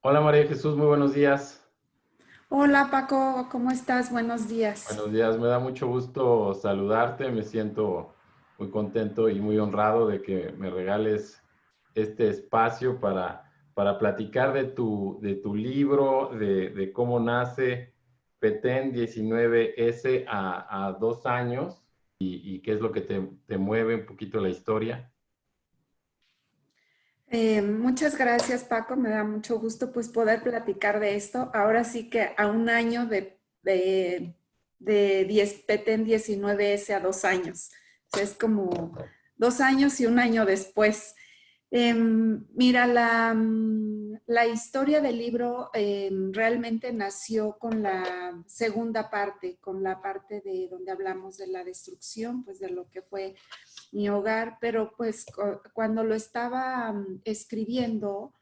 Hola María Jesús, muy buenos días. Hola Paco, ¿cómo estás? Buenos días. Buenos días, me da mucho gusto saludarte, me siento muy contento y muy honrado de que me regales este espacio para platicar de tu libro, de cómo nace Petén 19S a 2 años y qué es lo que te mueve un poquito la historia. Muchas gracias Paco, me da mucho gusto pues poder platicar de esto. Ahora sí que a un año de 10 Petén 19S a 2 años. O sea, es como 2 años y un año después. Mira, la historia del libro realmente nació con la segunda parte, con la parte de donde hablamos de la destrucción, pues de lo que fue mi hogar, pero pues cuando lo estaba escribiendo,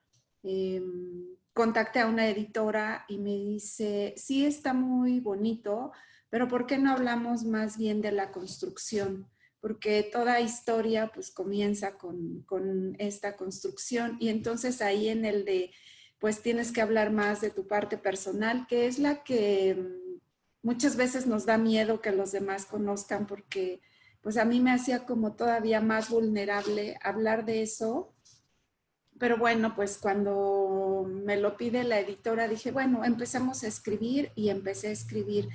contacté a una editora y me dice, sí está muy bonito, pero ¿por qué no hablamos más bien de la construcción? Porque toda historia pues comienza con esta construcción y entonces ahí en el de, pues tienes que hablar más de tu parte personal, que es la que muchas veces nos da miedo que los demás conozcan porque pues a mí me hacía como todavía más vulnerable hablar de eso. Pero bueno, pues cuando me lo pide la editora dije, bueno, empecemos a escribir y empecé a escribir.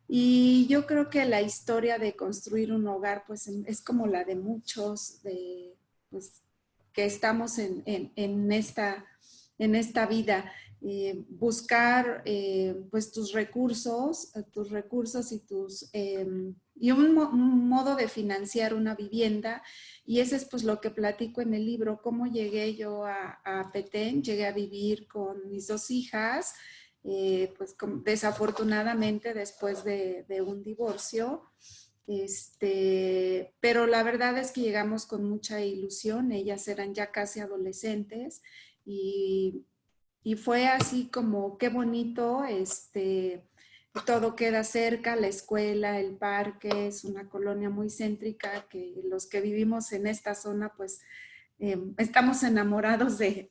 Y yo creo que la historia de construir un hogar, pues es como la de muchos, pues, que estamos en esta vida. Buscar pues tus recursos y un modo de financiar una vivienda. Y ese es pues lo que platico en el libro, cómo llegué yo a Petén, llegué a vivir con mis dos hijas, pues desafortunadamente después de un divorcio. Pero la verdad es que llegamos con mucha ilusión, ellas eran ya casi adolescentes y, y fue así como qué bonito, todo queda cerca, la escuela, el parque, es una colonia muy céntrica que los que vivimos en esta zona pues estamos enamorados de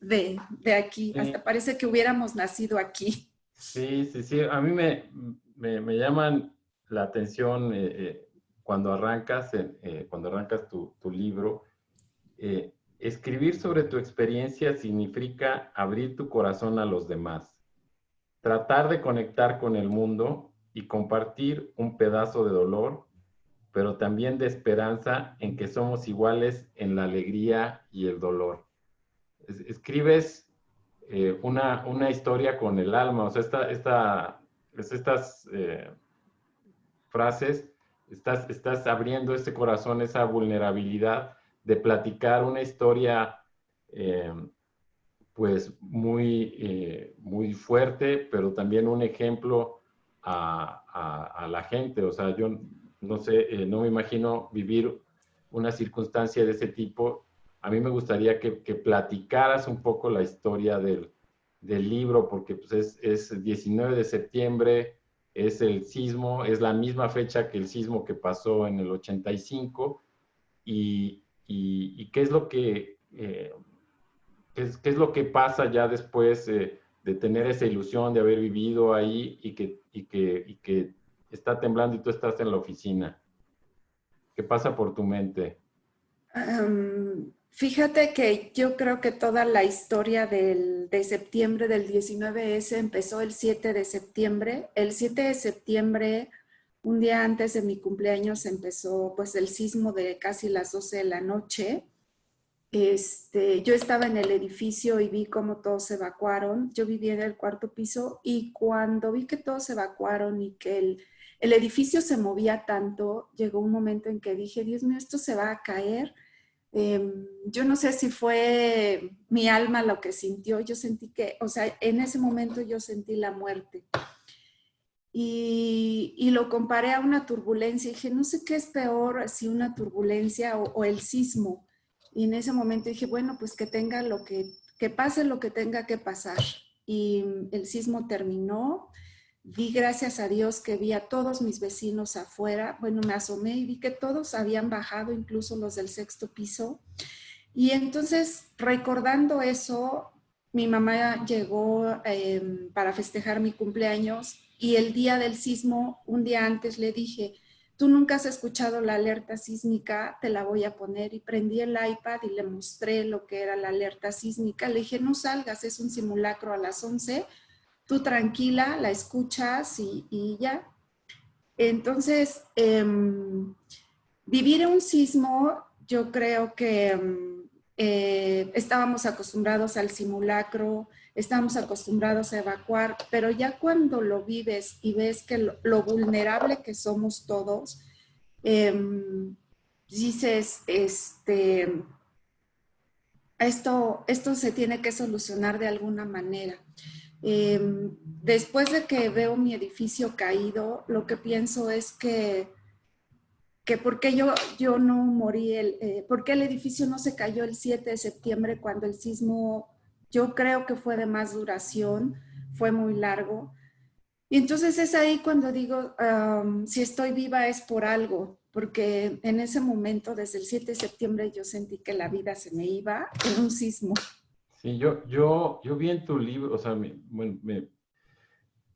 aquí, Sí, hasta parece que hubiéramos nacido aquí. sí, sí, sí. A mí me llaman la atención cuando arrancas tu libro. Escribir sobre tu experiencia significa abrir tu corazón a los demás, tratar de conectar con el mundo y compartir un pedazo de dolor, pero también de esperanza en que somos iguales en la alegría y el dolor. Escribes una historia con el alma, o sea, estas frases, estás abriendo ese corazón, esa vulnerabilidad de platicar una historia eh, pues muy fuerte, pero también un ejemplo a la gente. O sea, yo no sé, no me imagino vivir una circunstancia de ese tipo. A mí me gustaría que platicaras un poco la historia del libro, porque pues es 19 de septiembre, es el sismo, es la misma fecha que el sismo que pasó en el 85, y qué es lo qué es lo que pasa ya después de tener esa ilusión de haber vivido ahí y que está temblando y tú estás en la oficina. ¿Qué pasa por tu mente? Fíjate que yo creo que toda la historia de septiembre del 19S empezó el 7 de septiembre. El 7 de septiembre, un día antes de mi cumpleaños, empezó pues el sismo de casi las 12 de la noche. Yo estaba en el edificio y vi cómo todos se evacuaron. Yo vivía en el cuarto piso y cuando vi que todos se evacuaron y que el edificio se movía tanto, llegó un momento en que dije, Dios mío, esto se va a caer. Yo no sé si fue mi alma lo que sintió, yo sentí que, o sea, en ese momento yo sentí la muerte y lo comparé a una turbulencia y dije, no sé qué es peor, si una turbulencia o el sismo. Y en ese momento dije, bueno, pues que tenga que pase lo que tenga que pasar. Y el sismo terminó. Di gracias a Dios que vi a todos mis vecinos afuera. Bueno, me asomé y vi que todos habían bajado, incluso los del sexto piso. Y entonces, recordando eso, mi mamá llegó para festejar mi cumpleaños y el día del sismo, un día antes le dije, tú nunca has escuchado la alerta sísmica, te la voy a poner. Y prendí el iPad y le mostré lo que era la alerta sísmica. Le dije, no salgas, es un simulacro a las 11, tú tranquila, la escuchas y ya. Entonces, vivir un sismo, yo creo que estábamos acostumbrados al simulacro, estábamos acostumbrados a evacuar, pero ya cuando lo vives y ves que lo vulnerable que somos todos, eh, dices, esto se tiene que solucionar de alguna manera. Después de que veo mi edificio caído, lo que pienso es que por qué yo no morí, por qué el edificio no se cayó el 7 de septiembre cuando el sismo, yo creo que fue de más duración, fue muy largo. Y entonces es ahí cuando digo, si estoy viva es por algo, porque en ese momento, desde el 7 de septiembre, yo sentí que la vida se me iba en un sismo. Sí, yo vi en tu libro, o sea,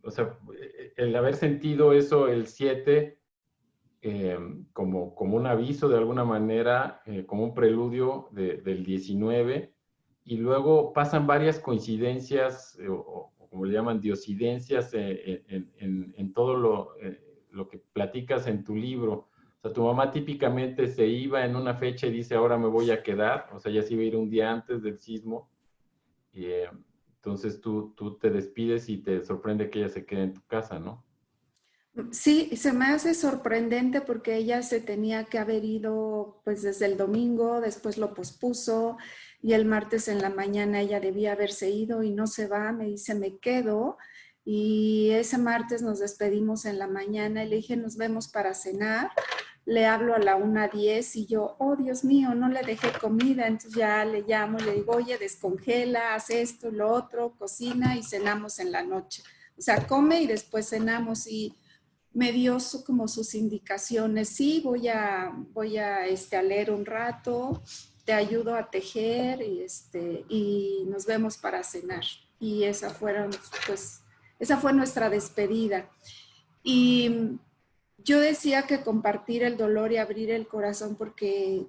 o sea, el haber sentido eso el 7 como un aviso de alguna manera, como un preludio del 19, y luego pasan varias coincidencias, o como le llaman, diosidencias, en todo lo que platicas en tu libro. O sea, tu mamá típicamente se iba en una fecha y dice, ahora me voy a quedar, o sea, ya se iba a ir un día antes del sismo, y entonces tú te despides y te sorprende que ella se quede en tu casa, ¿no? Sí, se me hace sorprendente porque ella se tenía que haber ido pues desde el domingo, después lo pospuso y el martes en la mañana ella debía haberse ido y no se va, me dice me quedo y ese martes nos despedimos en la mañana y le dije nos vemos para cenar, le hablo a la 1:10 y yo, oh Dios mío, no le dejé comida, entonces ya le llamo y le digo, oye, descongela, haz esto, lo otro, cocina y cenamos en la noche. O sea, come y después cenamos y me dio como sus indicaciones. Sí, voy a leer un rato, te ayudo a tejer y nos vemos para cenar. Y esa fue nuestra despedida. Y yo decía que compartir el dolor y abrir el corazón porque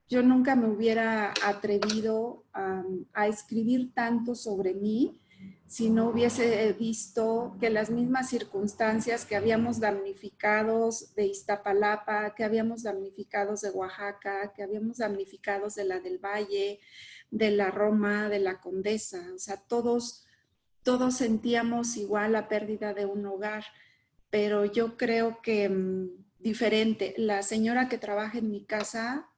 yo nunca me hubiera atrevido a escribir tanto sobre mí si no hubiese visto que las mismas circunstancias que habíamos damnificados de Iztapalapa, que habíamos damnificados de Oaxaca, que habíamos damnificados de la del Valle, de la Roma, de la Condesa, o sea, todos sentíamos igual la pérdida de un hogar, pero yo creo que diferente. La señora que trabaja en mi casa,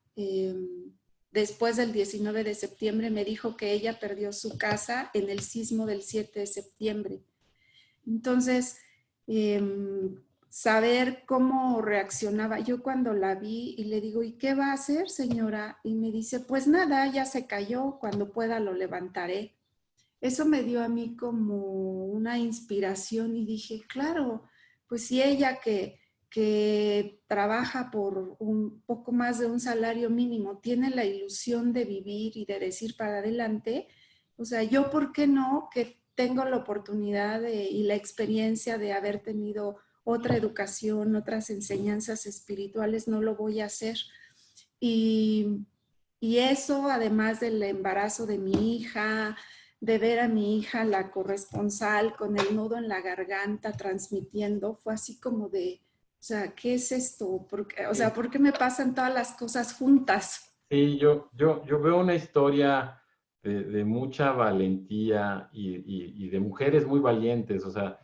después del 19 de septiembre, me dijo que ella perdió su casa en el sismo del 7 de septiembre. Entonces, saber cómo reaccionaba. Yo cuando la vi y le digo, ¿y qué va a hacer, señora? Y me dice, pues nada, ya se cayó, cuando pueda lo levantaré. Eso me dio a mí como una inspiración y dije, claro, pues si ella que trabaja por un poco más de un salario mínimo tiene la ilusión de vivir y de decir para adelante, o sea, yo por qué no, que tengo la oportunidad y la experiencia de haber tenido otra educación, otras enseñanzas espirituales, no lo voy a hacer. Y, y eso, además del embarazo de mi hija, de ver a mi hija, la corresponsal, con el nudo en la garganta transmitiendo, fue así como de, o sea, ¿qué es esto? O sea, Sí, ¿por qué me pasan todas las cosas juntas? sí, yo veo una historia de mucha valentía y de mujeres muy valientes. O sea,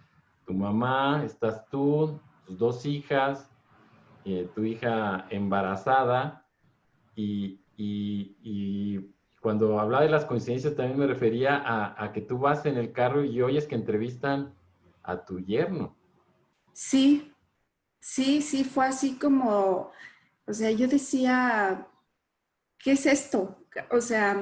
tu mamá, estás tú, tus dos hijas, tu hija embarazada, y cuando hablaba de las coincidencias también me refería a que tú vas en el carro y oyes que entrevistan a tu yerno. Sí, sí, fue así como, o sea, yo decía, ¿qué es esto? O sea,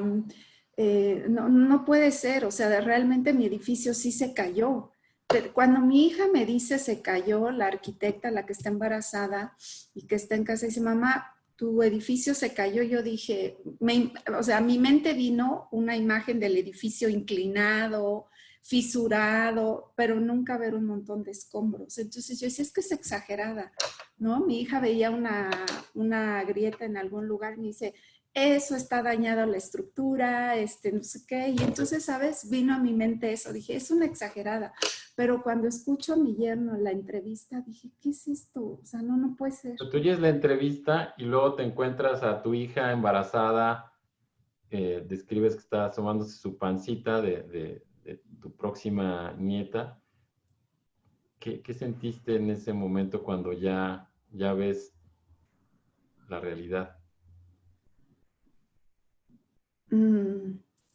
no puede ser, o sea, realmente mi edificio sí se cayó. Pero cuando mi hija me dice se cayó, la arquitecta, la que está embarazada y que está en casa, dice, mamá, tu edificio se cayó, yo dije, o sea, a mi mente vino una imagen del edificio inclinado, fisurado, pero nunca ver un montón de escombros. Entonces yo decía, es que es exagerada, ¿no? Mi hija veía una grieta en algún lugar y me dice, eso está dañado la estructura, no sé qué. Y entonces, ¿sabes? Vino a mi mente eso. Dije, es una exagerada. Pero cuando escucho a mi yerno en la entrevista, dije, ¿qué es esto? O sea, no puede ser. Tú oyes la entrevista y luego te encuentras a tu hija embarazada, describes que está asomándose su pancita de tu próxima nieta. ¿Qué sentiste en ese momento cuando ya ves la realidad?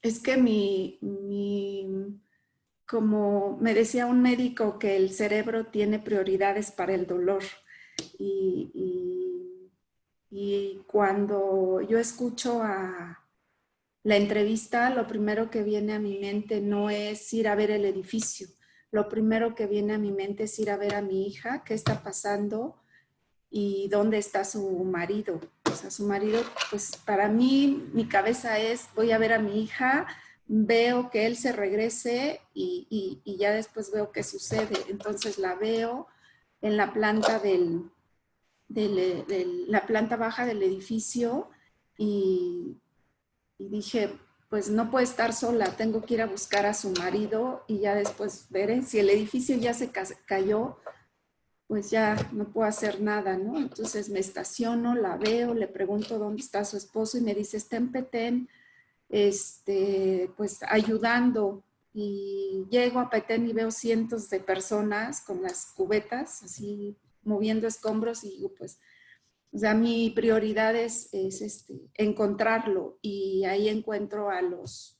Es que como me decía un médico que el cerebro tiene prioridades para el dolor y cuando yo escucho a la entrevista, lo primero que viene a mi mente no es ir a ver el edificio, lo primero que viene a mi mente es ir a ver a mi hija, qué está pasando y dónde está su marido. O sea, su marido, pues para mí, mi cabeza es, voy a ver a mi hija, veo que él se regrese y ya después veo qué sucede. Entonces la veo en la planta la planta baja del edificio y dije, pues no puede estar sola, tengo que ir a buscar a su marido y ya después veré. Si el edificio ya se cayó, pues ya no puedo hacer nada, ¿no? Entonces me estaciono, la veo, le pregunto dónde está su esposo y me dice, está en Petén, pues ayudando. Y llego a Petén y veo cientos de personas con las cubetas, así moviendo escombros y digo, pues, o sea, mi prioridad es encontrarlo y ahí encuentro a los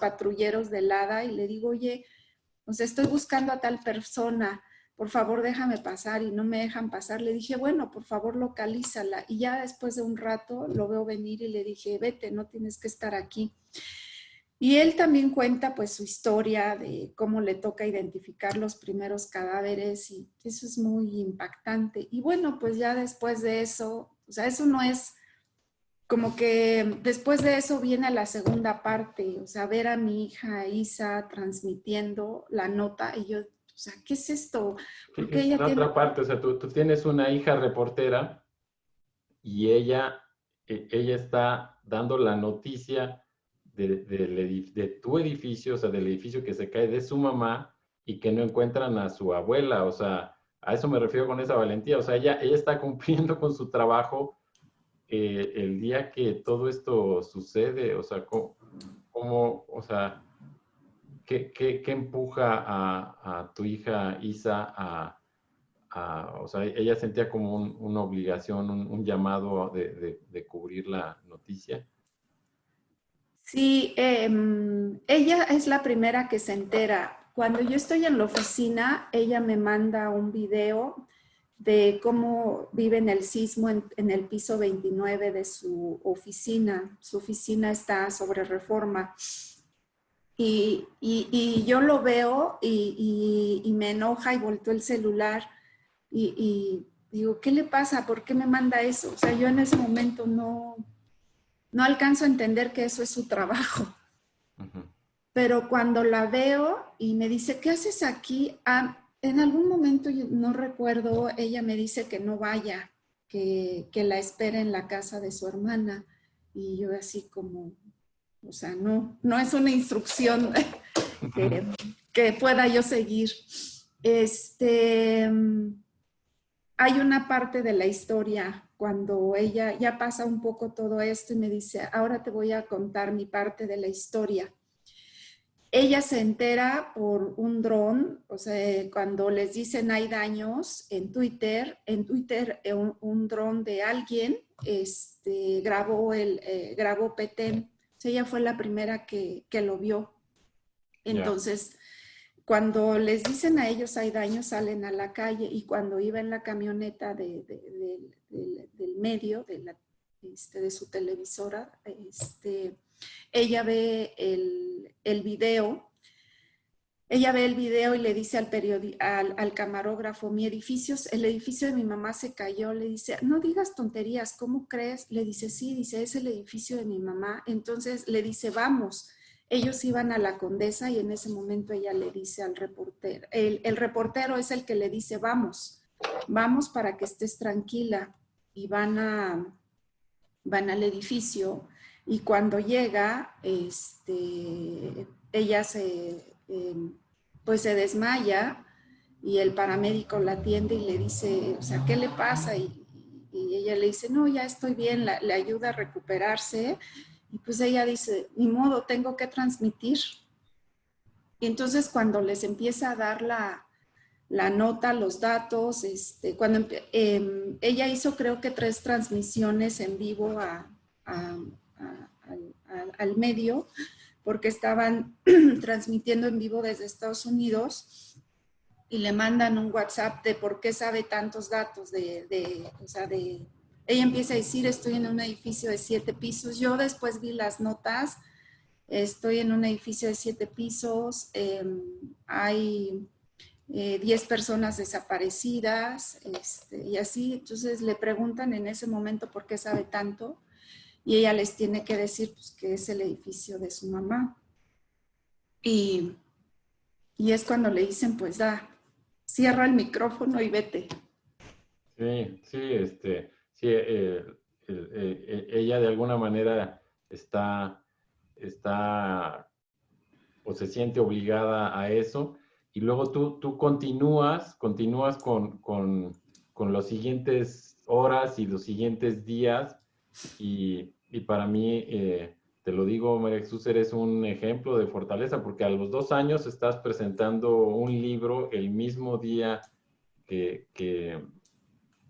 patrulleros del ADA y le digo, oye, o sea, estoy buscando a tal persona, por favor déjame pasar y no me dejan pasar. Le dije, bueno, por favor localízala. Y ya después de un rato lo veo venir y le dije, vete, no tienes que estar aquí. Y él también cuenta pues su historia de cómo le toca identificar los primeros cadáveres y eso es muy impactante. Y bueno, pues ya después de eso, o sea, eso no es como que después de eso viene la segunda parte, o sea, ver a mi hija Isa transmitiendo la nota y yo, o sea, ¿qué es esto? Porque Fíjate, ella la tiene, otra parte, o sea, tú tienes una hija reportera y ella está dando la noticia de tu edificio, o sea, del edificio que se cae de su mamá y que no encuentran a su abuela, o sea, a eso me refiero con esa valentía, o sea, ella está cumpliendo con su trabajo el día que todo esto sucede, o sea, o sea, ¿qué empuja a tu hija Isa o sea, ella sentía como una obligación, un llamado de cubrir la noticia? sí, ella es la primera que se entera. Cuando yo estoy en la oficina, ella me manda un video de cómo vive en el sismo en el piso 29 de su oficina. Su oficina está sobre Reforma. Y yo lo veo y me enoja y volteo el celular y digo, ¿qué le pasa? ¿Por qué me manda eso? O sea, yo en ese momento no alcanzo a entender que eso es su trabajo. Ujú. Pero cuando la veo y me dice, ¿qué haces aquí? En algún momento, yo no recuerdo, ella me dice que no vaya, que la espere en la casa de su hermana. Y yo así como, o sea, no es una instrucción que, que pueda yo seguir. Hay una parte de la historia cuando ella ya pasa un poco todo esto y me dice, ahora te voy a contar mi parte de la historia. Ella se entera por un dron, o sea, cuando les dicen hay daños en Twitter un dron de alguien grabó Petén. O sea, ella fue la primera que lo vio. Ya. Entonces, cuando les dicen a ellos hay daños, salen a la calle y cuando iba en la camioneta del medio, de su televisora, ella ve el video. ella ve el video y le dice al camarógrafo, el edificio de mi mamá se cayó. Le dice, no digas tonterías, ¿cómo crees? Le dice, sí, dice, es el edificio de mi mamá. Entonces le dice, vamos. Ellos iban a la Condesa y en ese momento ella le dice al reportero, el reportero es el que le dice, vamos, vamos para que estés tranquila. Y van al edificio y cuando llega, ella pues se desmaya y el paramédico la atiende y le dice, o sea, ¿qué le pasa? Y ella le dice, no, ya estoy bien, le ayuda a recuperarse. Y pues ella dice, ni modo, tengo que transmitir. Y entonces cuando les empieza a dar la nota, los datos, cuando ella hizo creo que 3 transmisiones en vivo al medio, porque estaban transmitiendo en vivo desde Estados Unidos y le mandan un WhatsApp de por qué sabe tantos datos, ella empieza a decir, estoy en un edificio de 7 pisos, yo después vi las notas, estoy en un edificio de 7 pisos, hay 10 personas desaparecidas, y así, entonces le preguntan en ese momento por qué sabe tanto, y ella les tiene que decir pues, que es el edificio de su mamá. Y es cuando le dicen, pues cierra el micrófono y vete. Sí, sí, sí, ella de alguna manera está o se siente obligada a eso, y luego tú continúas con los siguientes horas y los siguientes días, y para mí, te lo digo, María Jesús, eres un ejemplo de fortaleza, porque a los 2 años estás presentando un libro el mismo día que, que,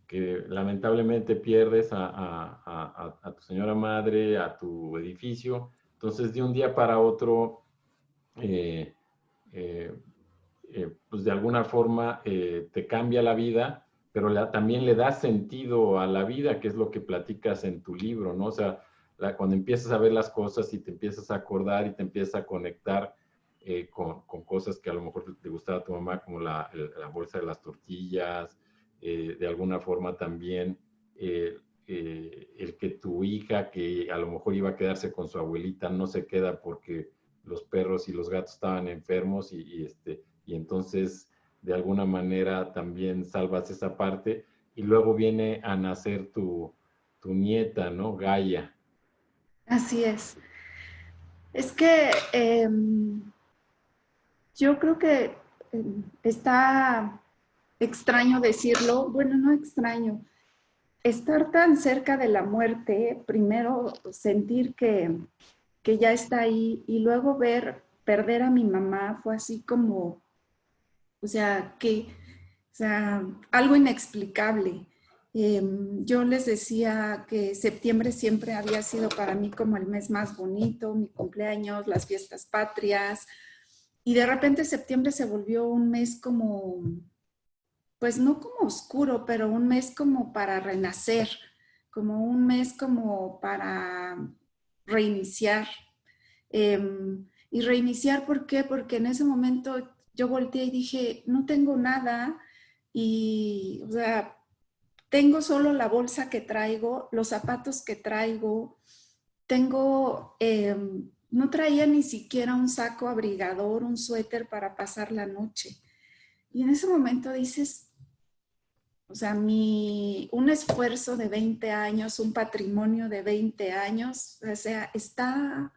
que lamentablemente pierdes a tu señora madre, a tu edificio. Entonces, de un día para otro, eh, eh, pues de alguna forma te cambia la vida, pero también le da sentido a la vida, que es lo que platicas en tu libro, ¿no? O sea, cuando empiezas a ver las cosas y te empiezas a acordar y te empiezas a conectar con cosas que a lo mejor te gustaba a tu mamá, como la bolsa de las tortillas, de alguna forma también el que tu hija, que a lo mejor iba a quedarse con su abuelita, no se queda porque los perros y los gatos estaban enfermos, y entonces de alguna manera también salvas esa parte, y luego viene a nacer tu nieta, ¿no? Gaia. Así es. Es que yo creo que está extraño decirlo, bueno, no extraño, estar tan cerca de la muerte, primero sentir que ya está ahí y luego perder a mi mamá fue así como, o sea, algo inexplicable. Yo les decía que septiembre siempre había sido para mí como el mes más bonito, mi cumpleaños, las fiestas patrias, y de repente septiembre se volvió un mes como, pues no como oscuro, pero un mes como para renacer, como un mes como para reiniciar. Y reiniciar, ¿por qué? Porque en ese momento yo volteé y dije, no tengo nada y, o sea, tengo solo la bolsa que traigo, los zapatos que traigo, no traía ni siquiera un saco abrigador, un suéter para pasar la noche. Y en ese momento dices, o sea, un esfuerzo de 20 años, un patrimonio de 20 años, o sea, está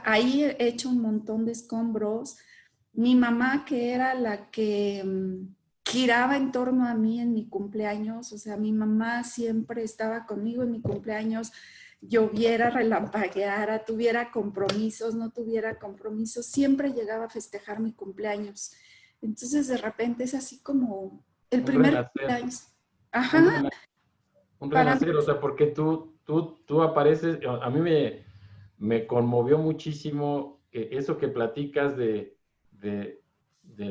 ahí hecho un montón de escombros. Mi mamá, que era la que giraba en torno a mí en mi cumpleaños, o sea, mi mamá siempre estaba conmigo en mi cumpleaños, lloviera, relampagueara, tuviera compromisos, no tuviera compromisos, siempre llegaba a festejar mi cumpleaños. Entonces, de repente es así como el Un primer renacer, cumpleaños. un, Ajá, rena- un para mí, renacer, o sea, porque tú apareces, a mí me conmovió muchísimo eso que platicas de, de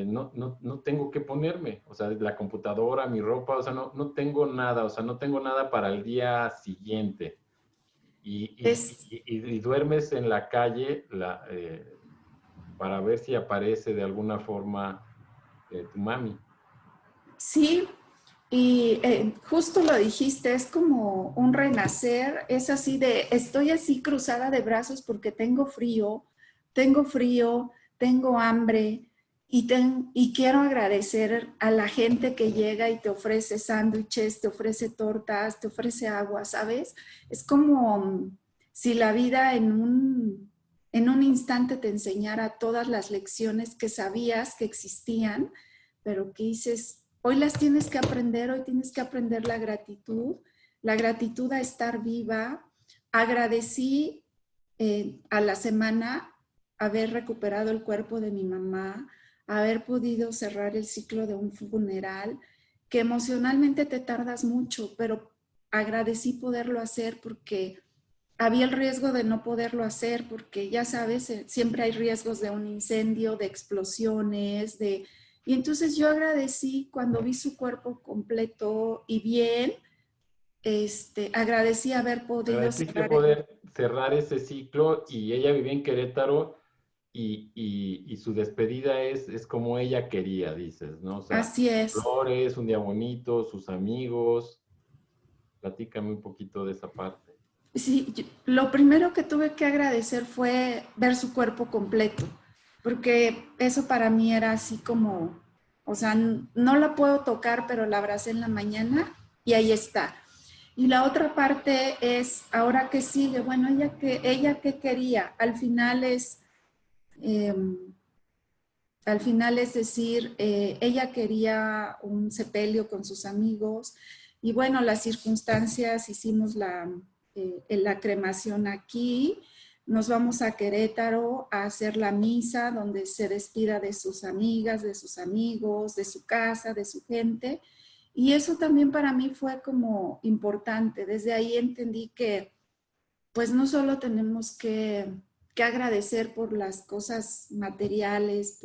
no tengo que ponerme, o sea, la computadora, mi ropa, o sea, no tengo nada, o sea, no tengo nada para el día siguiente. Y, y, es, y duermes en la calle, para ver si aparece de alguna forma tu mami. Sí, y justo lo dijiste, es como un renacer, es así de, estoy así cruzada de brazos porque tengo frío, tengo hambre y quiero agradecer a la gente que llega y te ofrece sándwiches, te ofrece tortas, te ofrece agua, ¿sabes? Es como si la vida en un instante te enseñara todas las lecciones que sabías que existían, pero que dices, hoy las tienes que aprender, hoy tienes que aprender la gratitud a estar viva. Agradecí a la semana haber recuperado el cuerpo de mi mamá, haber podido cerrar el ciclo de un funeral, que emocionalmente te tardas mucho, pero agradecí poderlo hacer porque había el riesgo de no poderlo hacer, porque ya sabes, siempre hay riesgos de un incendio, de explosiones, de... Y entonces yo agradecí cuando vi su cuerpo completo y bien, agradecí haber podido Agradeciste cerrar. poder cerrar ese ciclo y ella vivía en Querétaro y su despedida es como ella quería, dices, ¿no? O sea, Así es. flores, un día bonito, sus amigos. Platícame un poquito de esa parte. Sí, lo primero que tuve que agradecer fue ver su cuerpo completo, porque eso para mí era así como, o sea, no la puedo tocar, pero la abracé en la mañana y ahí está. Y la otra parte es, ahora que sigue, bueno, ella qué quería, eh, al final es decir, ella quería un sepelio con sus amigos y bueno, las circunstancias, hicimos la cremación aquí, nos vamos a Querétaro a hacer la misa donde se despida de sus amigas, de sus amigos, de su casa, de su gente. Y eso también para mí fue como importante. Desde ahí entendí que pues no solo tenemos que agradecer por las cosas materiales,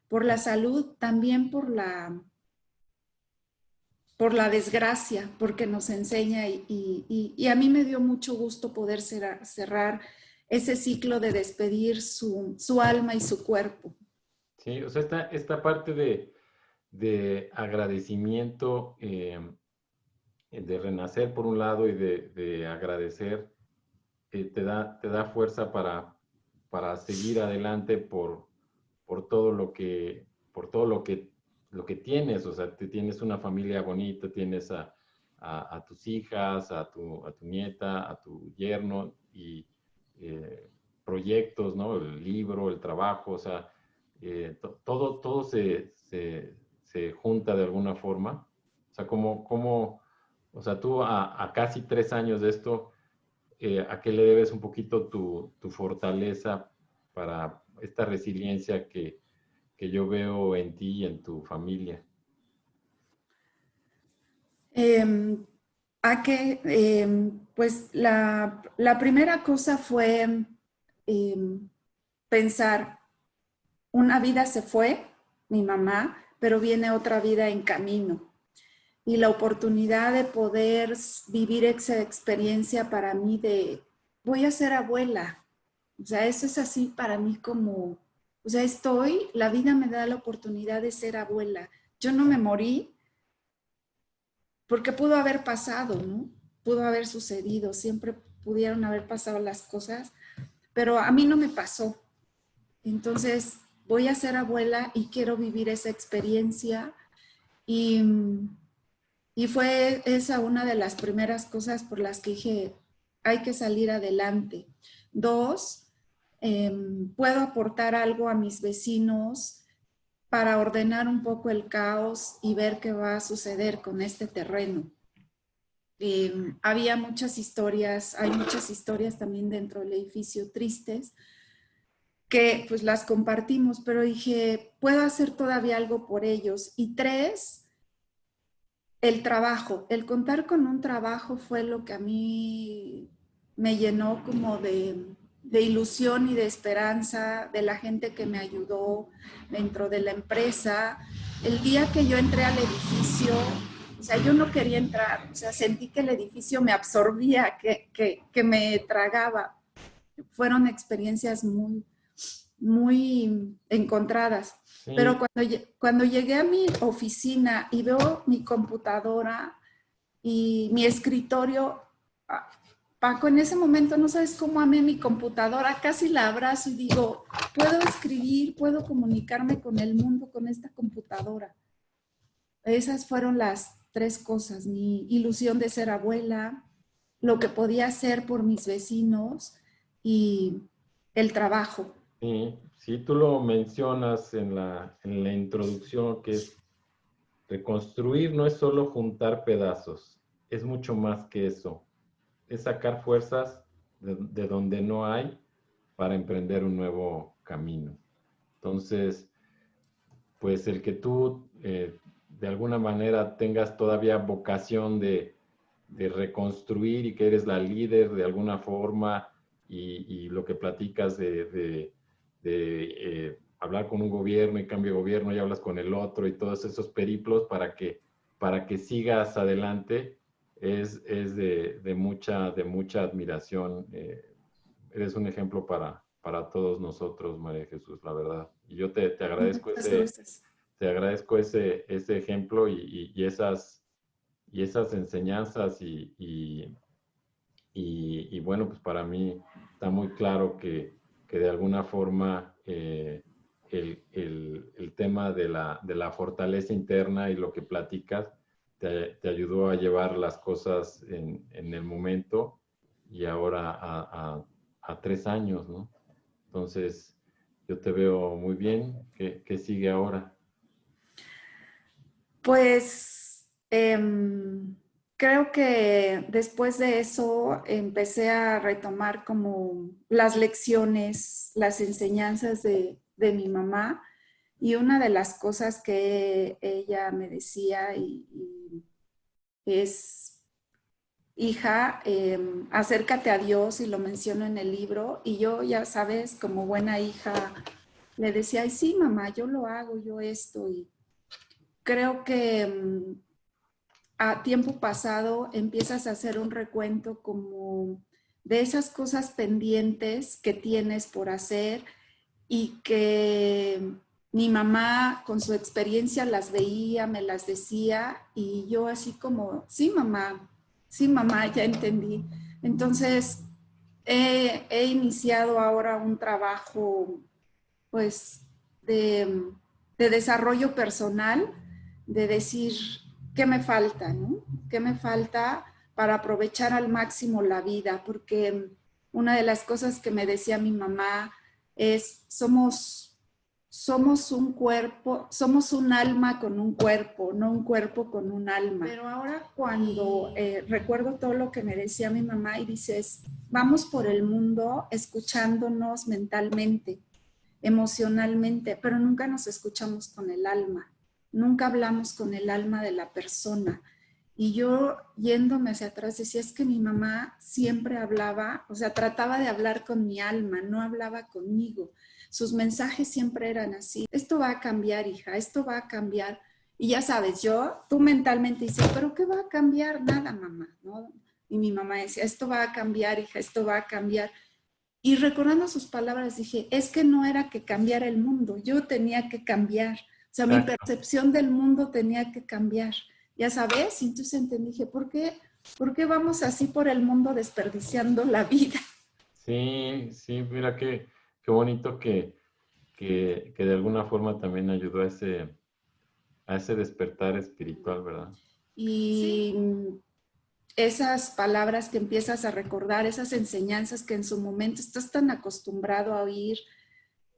por la salud, también por la desgracia, porque nos enseña y a mí me dio mucho gusto poder cerrar ese ciclo de despedir su alma y su cuerpo. Sí, o sea, esta parte de agradecimiento, de renacer por un lado y de agradecer, te da fuerza para seguir adelante por todo lo que tienes. O sea, tienes una familia bonita, tienes a tus hijas, a tu nieta, a tu yerno y eh, proyectos, ¿no? El libro, el trabajo, o sea, todo se junta de alguna forma. O sea, o sea, tú a casi 3 años de esto, ¿a qué le debes un poquito tu fortaleza para esta resiliencia que yo veo en ti y en tu familia? Eh, pues la primera cosa fue eh, pensar, una vida se fue, mi mamá, pero viene otra vida en camino. Y la oportunidad de poder vivir esa experiencia para mí de, voy a ser abuela. O sea, eso es así para mí como, o sea, la vida me da la oportunidad de ser abuela. Yo no me morí porque pudo haber pasado, ¿no? Pudo haber sucedido, siempre pudieron haber pasado las cosas, pero a mí no me pasó. Entonces, voy a ser abuela y quiero vivir esa experiencia y, y fue esa una de las primeras cosas por las que dije, hay que salir adelante. Dos, puedo aportar algo a mis vecinos para ordenar un poco el caos y ver qué va a suceder con este terreno. Había muchas historias, hay muchas historias también dentro del edificio tristes, que pues las compartimos, pero dije, puedo hacer todavía algo por ellos. Y tres, el trabajo, el contar con un trabajo fue lo que a mí me llenó como de ilusión y de esperanza de la gente que me ayudó dentro de la empresa. El día que yo entré al edificio, o sea, yo no quería entrar, o sea, sentí que el edificio me absorbía, que me tragaba. Fueron experiencias muy, muy encontradas. Pero Sí, cuando llegué a mi oficina y veo mi computadora y mi escritorio, ah, Paco, en ese momento no sabes cómo amé mi computadora, casi la abrazo y digo, puedo escribir, puedo comunicarme con el mundo con esta computadora. Esas fueron las tres cosas, mi ilusión de ser abuela, lo que podía hacer por mis vecinos y el trabajo. sí, sí, tú lo mencionas en la introducción, que es reconstruir no es solo juntar pedazos, es mucho más que eso. Es sacar fuerzas de donde no hay para emprender un nuevo camino. Entonces, pues el que tú de alguna manera tengas todavía vocación de reconstruir y que eres la líder de alguna forma y lo que platicas de hablar con un gobierno y cambio de gobierno y hablas con el otro y todos esos periplos para que sigas adelante es de mucha admiración. Eres un ejemplo para todos nosotros, María Jesús, la verdad. Y yo Muchas gracias. te agradezco ese ejemplo y esas enseñanzas y bueno, pues para mí está muy claro que de alguna forma el tema de la fortaleza interna y lo que platicas te ayudó a llevar las cosas en el momento y ahora a 3 años, ¿no? Entonces, yo te veo muy bien. ¿Qué sigue ahora? Pues creo que después de eso empecé a retomar como las lecciones, las enseñanzas de mi mamá y una de las cosas que ella me decía y es, hija, acércate a Dios y lo menciono en el libro y yo ya sabes, como buena hija, le decía, ay sí mamá, yo lo hago, yo esto y creo que a tiempo pasado empiezas a hacer un recuento como de esas cosas pendientes que tienes por hacer y que mi mamá con su experiencia las veía, me las decía y yo así como, sí mamá, ya entendí. Entonces he iniciado ahora un trabajo pues de, de desarrollo personal, de decir qué me falta, ¿no? ¿Qué me falta para aprovechar al máximo la vida? Porque una de las cosas que me decía mi mamá es, somos un cuerpo, somos un alma con un cuerpo, no un cuerpo con un alma. Pero ahora cuando recuerdo todo lo que me decía mi mamá y dices, vamos por el mundo escuchándonos mentalmente, emocionalmente, pero nunca nos escuchamos con el alma, nunca hablamos con el alma de la persona. Y yo yéndome hacia atrás decía, es que mi mamá siempre hablaba, o sea, trataba de hablar con mi alma, no hablaba conmigo. Sus mensajes siempre eran así, esto va a cambiar, hija, esto va a cambiar. Y ya sabes, tú mentalmente dices, pero ¿qué va a cambiar? Nada, mamá, ¿no? Y mi mamá decía, esto va a cambiar, hija, esto va a cambiar. Y recordando sus palabras dije, es que no era que cambiara el mundo, yo tenía que cambiar. O sea, mi Exacto. percepción del mundo tenía que cambiar. Ya sabes, y entonces entendí, dije, ¿por qué vamos así por el mundo desperdiciando la vida? Sí, sí, mira qué bonito que de alguna forma también ayudó a ese despertar espiritual, ¿verdad? Y esas palabras que empiezas a recordar, esas enseñanzas que en su momento estás tan acostumbrado a oír,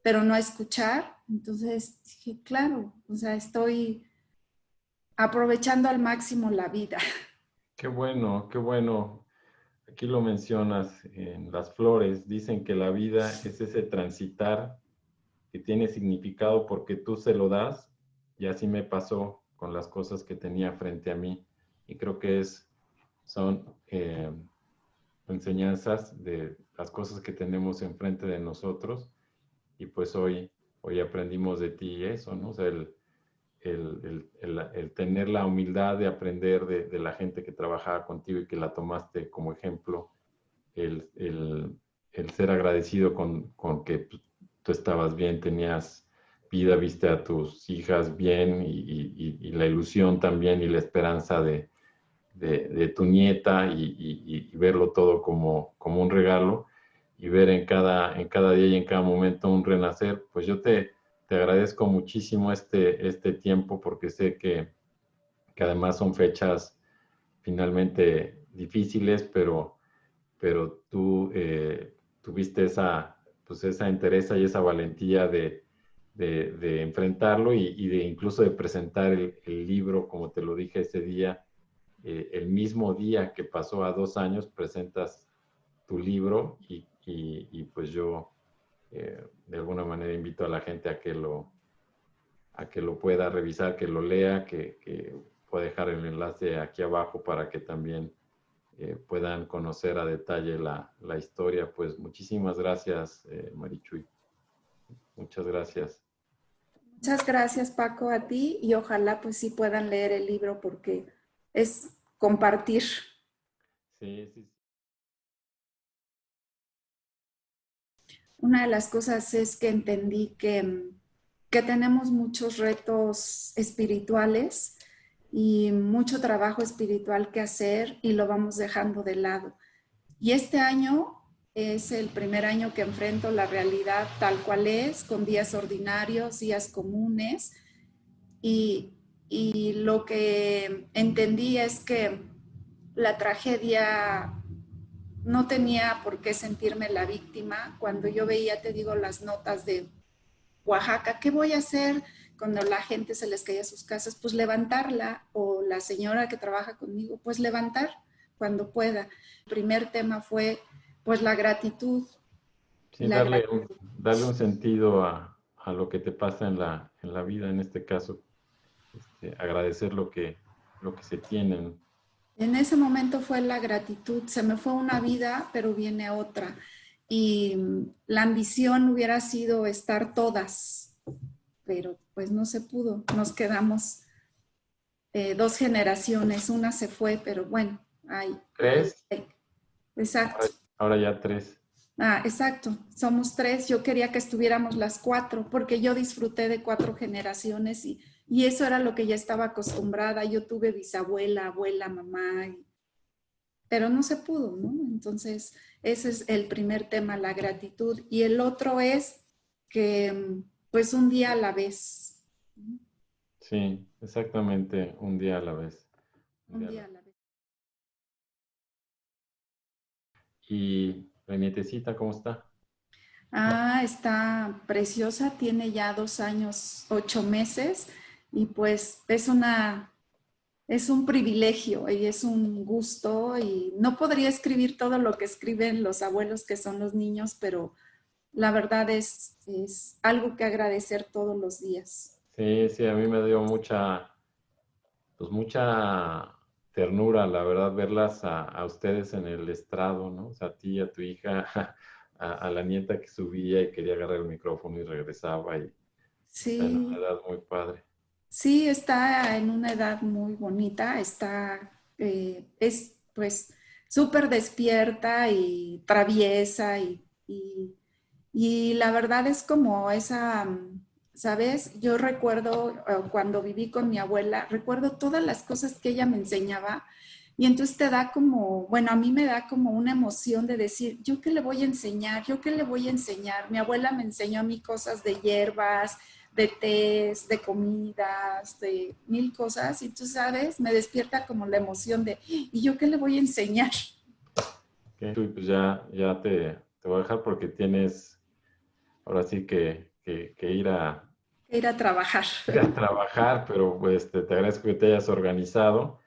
pero no a escuchar. Entonces dije, claro, o sea, estoy aprovechando al máximo la vida. Qué bueno, qué bueno. Aquí lo mencionas en las flores, dicen que la vida es ese transitar que tiene significado porque tú se lo das y así me pasó con las cosas que tenía frente a mí. Y creo que son enseñanzas de las cosas que tenemos enfrente de nosotros y pues hoy aprendimos de ti eso, ¿no? O sea, el tener la humildad de aprender de la gente que trabajaba contigo y que la tomaste como ejemplo, el, el, el ser agradecido con que pues, tú estabas bien, tenías vida, viste a tus hijas bien y la ilusión también y la esperanza de tu nieta y verlo todo como un regalo y ver en cada día y en cada momento un renacer, pues yo te agradezco muchísimo este tiempo porque sé que además son fechas finalmente difíciles, pero tú tuviste pues esa entereza y esa valentía de enfrentarlo y de incluso de presentar el libro, como te lo dije ese día, el mismo día que pasó a 2 años, presentas tu libro y pues yo de alguna manera invito a la gente a que lo pueda revisar, que lo lea, que pueda dejar el enlace aquí abajo para que también puedan conocer a detalle la historia. Pues muchísimas gracias, Marichuy. Muchas gracias. Muchas gracias, Paco, a ti y ojalá pues sí puedan leer el libro porque es compartir. Sí, sí, sí. Una de las cosas es que entendí que tenemos muchos retos espirituales y mucho trabajo espiritual que hacer y lo vamos dejando de lado. Y este año es el primer año que enfrento la realidad tal cual es, con días ordinarios, días comunes. Y, y lo que entendí es que la tragedia no tenía por qué sentirme la víctima. Cuando yo veía, te digo, las notas de Oaxaca, ¿qué voy a hacer cuando la gente se les caía a sus casas? Pues levantarla, o la señora que trabaja conmigo, pues levantar cuando pueda. El primer tema fue pues la gratitud. Sí, La gratitud. darle un sentido a lo que te pasa en la vida, en este caso, agradecer lo que se tienen. En ese momento fue la gratitud, se me fue una vida, pero viene otra. Y la ambición hubiera sido estar todas, pero pues no se pudo. Nos quedamos 2 generaciones, una se fue, pero bueno, ¿Tres? exacto. Ahora ya tres. Ah, exacto, somos 3. Yo quería que estuviéramos las 4, porque yo disfruté de 4 generaciones y eso era lo que ya estaba acostumbrada. Yo tuve bisabuela, abuela, mamá, pero no se pudo, ¿no? Entonces, ese es el primer tema, la gratitud. Y el otro es que, pues, un día a la vez. Sí, exactamente, un día a la vez. Un Un día a la día a vez. la vez. ¿Y la nietecita cómo está? Ah, está preciosa, tiene ya 2 años, 8 meses y pues es un privilegio y es un gusto y no podría escribir todo lo que escriben los abuelos que son los niños, pero la verdad es algo que agradecer todos los días. Sí, sí, a mí me dio pues mucha ternura, la verdad, verlas a ustedes en el estrado, ¿no? O sea, a ti, a tu hija, a la nieta que subía y quería agarrar el micrófono y regresaba y está en una Sí, edad muy padre. sí, está en una edad muy bonita, es pues súper despierta y traviesa y la verdad es como esa, ¿sabes? Yo recuerdo cuando viví con mi abuela, recuerdo todas las cosas que ella me enseñaba y entonces te da como, bueno, a mí me da como una emoción de decir, ¿yo qué le voy a enseñar? ¿Yo qué le voy a enseñar? Mi abuela me enseñó a mí cosas de hierbas, de tés, de comidas, de mil cosas y tú sabes, me despierta como la emoción de, ¿y yo qué le voy a enseñar? Ok, y pues ya te voy a dejar porque tienes ahora sí que Ir a trabajar. ir a trabajar, pero pues te agradezco que te hayas organizado